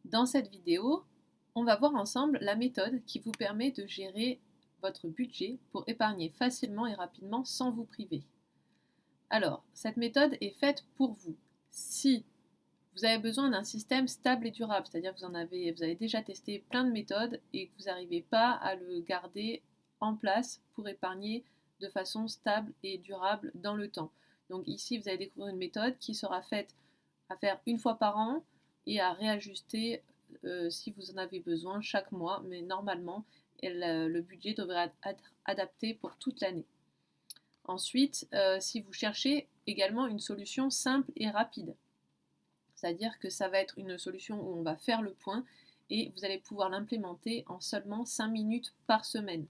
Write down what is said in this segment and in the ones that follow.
Dans cette vidéo, on va voir ensemble la méthode qui vous permet de gérer votre budget pour épargner facilement et rapidement sans vous priver. Alors, cette méthode est faite pour vous. Si vous avez besoin d'un système stable et durable, c'est-à-dire que vous avez déjà testé plein de méthodes et que vous n'arrivez pas à le garder en place pour épargner de façon stable et durable dans le temps. Donc ici, vous allez découvrir une méthode qui sera faite à faire une fois par an et à réajuster si vous en avez besoin chaque mois, mais normalement, le budget devrait être adapté pour toute l'année. Ensuite, si vous cherchez également une solution simple et rapide, c'est-à-dire que ça va être une solution où on va faire le point et vous allez pouvoir l'implémenter en seulement 5 minutes par semaine.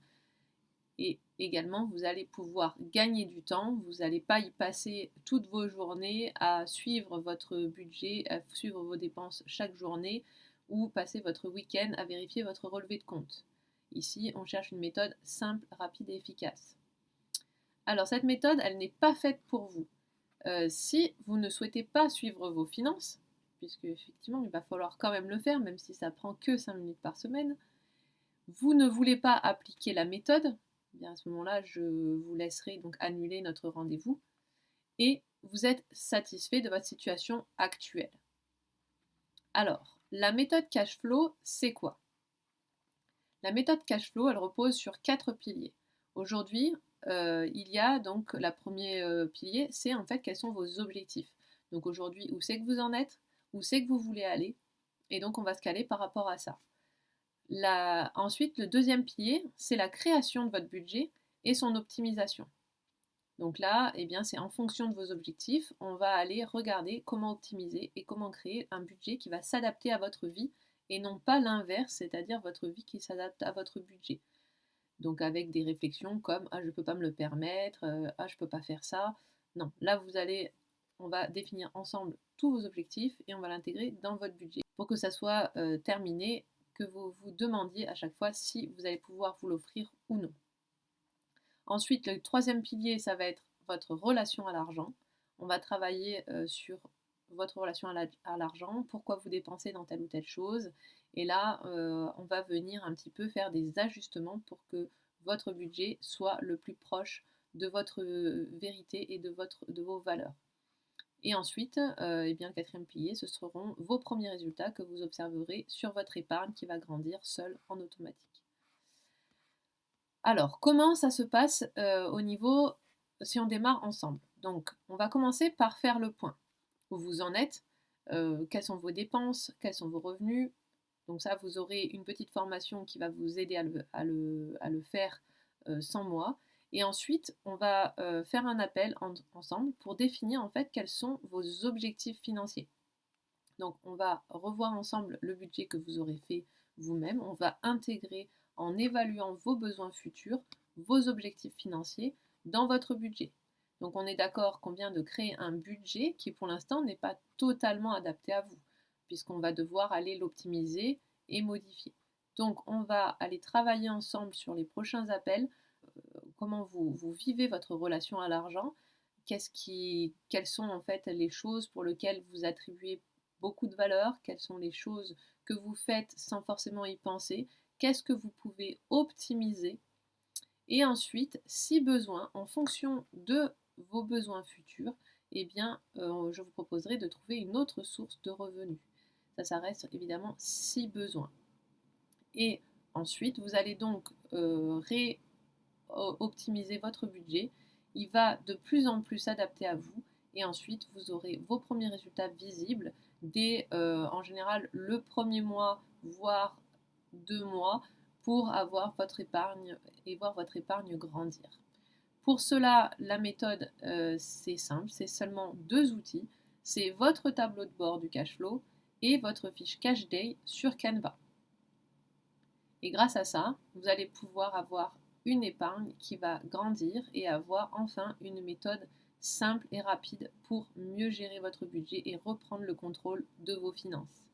Et également, vous allez pouvoir gagner du temps, vous n'allez pas y passer toutes vos journées à suivre votre budget, à suivre vos dépenses chaque journée ou passer votre week-end à vérifier votre relevé de compte. Ici, on cherche une méthode simple, rapide et efficace. Alors, cette méthode, elle n'est pas faite pour vous. Si vous ne souhaitez pas suivre vos finances, puisque effectivement il va falloir quand même le faire, même si ça prend que 5 minutes par semaine, vous ne voulez pas appliquer la méthode, eh bien à ce moment-là je vous laisserai donc annuler notre rendez-vous et vous êtes satisfait de votre situation actuelle. Alors, la méthode cash flow, c'est quoi? La méthode cash flow, elle repose sur 4 piliers. Aujourd'hui, il y a donc le premier pilier, c'est en fait quels sont vos objectifs. Donc aujourd'hui, où c'est que vous en êtes, où c'est que vous voulez aller, et donc on va se caler par rapport à ça. Ensuite, le deuxième pilier, c'est la création de votre budget et son optimisation. Donc là, eh bien, c'est en fonction de vos objectifs, on va aller regarder comment optimiser et comment créer un budget qui va s'adapter à votre vie et non pas l'inverse, c'est-à-dire votre vie qui s'adapte à votre budget. Donc avec des réflexions comme « ah je ne peux pas me le permettre »,« ah je ne peux pas faire ça ». Non, là on va définir ensemble tous vos objectifs et on va l'intégrer dans votre budget pour que ça soit terminé, que vous vous demandiez à chaque fois si vous allez pouvoir vous l'offrir ou non. Ensuite, le troisième pilier, ça va être votre relation à l'argent. On va travailler sur votre relation à l'argent, pourquoi vous dépensez dans telle ou telle chose. Et là, on va venir un petit peu faire des ajustements pour que votre budget soit le plus proche de votre vérité et de vos valeurs. Et ensuite, eh bien, le quatrième pilier, ce seront vos premiers résultats que vous observerez sur votre épargne qui va grandir seule en automatique. Alors, comment ça se passe au niveau, si on démarre ensemble? Donc, on va commencer par faire le point. Où vous en êtes, quelles sont vos dépenses, quels sont vos revenus. Donc ça, vous aurez une petite formation qui va vous aider à le faire sans moi. Et ensuite, on va faire un appel ensemble pour définir en fait quels sont vos objectifs financiers. Donc on va revoir ensemble le budget que vous aurez fait vous-même. On va intégrer en évaluant vos besoins futurs, vos objectifs financiers dans votre budget. Donc on est d'accord qu'on vient de créer un budget qui pour l'instant n'est pas totalement adapté à vous, puisqu'on va devoir aller l'optimiser et modifier. Donc on va aller travailler ensemble sur les prochains appels, comment vous vivez votre relation à l'argent, quelles sont en fait les choses pour lesquelles vous attribuez beaucoup de valeur, quelles sont les choses que vous faites sans forcément y penser, qu'est-ce que vous pouvez optimiser. Et ensuite, si besoin, en fonction de vos besoins futurs, eh bien, je vous proposerai de trouver une autre source de revenus. Ça reste évidemment si besoin. Et ensuite, vous allez donc optimiser votre budget. Il va de plus en plus s'adapter à vous. Et ensuite, vous aurez vos premiers résultats visibles dès, en général, le premier mois, voire 2 mois, pour avoir votre épargne et voir votre épargne grandir. Pour cela, la méthode, c'est simple, c'est seulement 2 outils. C'est votre tableau de bord du cash flow et votre fiche Cash Day sur Canva. Et grâce à ça, vous allez pouvoir avoir une épargne qui va grandir et avoir enfin une méthode simple et rapide pour mieux gérer votre budget et reprendre le contrôle de vos finances.